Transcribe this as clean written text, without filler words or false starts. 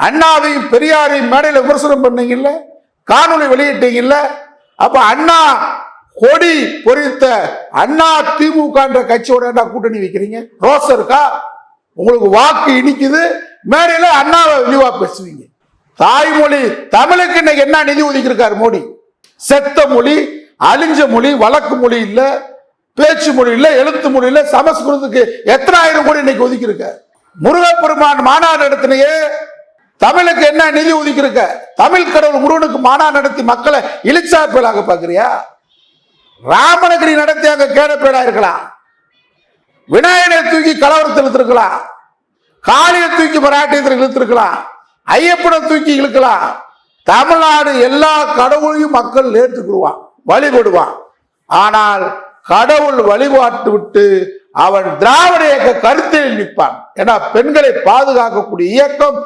அண்ணாவையும் பெரியாரையும் மேடையில் விமர்சனம் பண்ணீங்கல்ல, காணொலி வெளியிட்டீங்கல்ல. அப்ப அண்ணா கொடி பொறித்த அண்ணா திமுக கட்சியோட கூட்டணி வைக்கிறீங்க? ரோசம் இருக்கா? உங்களுக்கு வாக்கு இனிக்குது, மேடையில அண்ணாவை இழிவா பேசுவீங்க. தாய்மொழி தமிழுக்கு இன்னைக்கு என்ன நிதி ஒதுக்கி இருக்காரு மோடி? செத்த மொழி, அழிஞ்ச மொழி, வழக்கு மொழி இல்ல, பேச்சு மொழி இல்ல, எழுத்து மொழி இல்ல. சமஸ்கிருதத்துக்கு எத்தனை ஆயிரம் கோடி இன்னைக்கு ஒதுக்கி இருக்க? முருகப்பெருமான் மாநாடு நடத்தினையே, தமிழுக்கு என்ன நிதி ஒதுக்கி இருக்க? தமிழ் கடவுள் முருகனுக்கு மாநாடு நடத்தி மக்களை இழிச்சா பேலாக பாக்குறியா? ராமனகிரி நடத்தி அங்க கேடப்பேடா இருக்கலாம், விநாயகனை தூக்கி கலவரத்தில் இழுத்திருக்கலாம், காளியை தூக்கி மராட்டியத்தில் இழுத்திருக்கலாம், ஐயப்பனை தூக்கி இழுக்கலாம். தமிழ்நாடு எல்லா கடவுளையும் மக்கள் ஏற்றுக்குருவான், வழிபடுவான். ஆனால் கடவுள் வழிபாட்டு விட்டு அவன் திராவிட இயக்க கருத்தில் நிற்பான். ஏன்னா பெண்களை பாதுகாக்கக்கூடிய இயக்கம்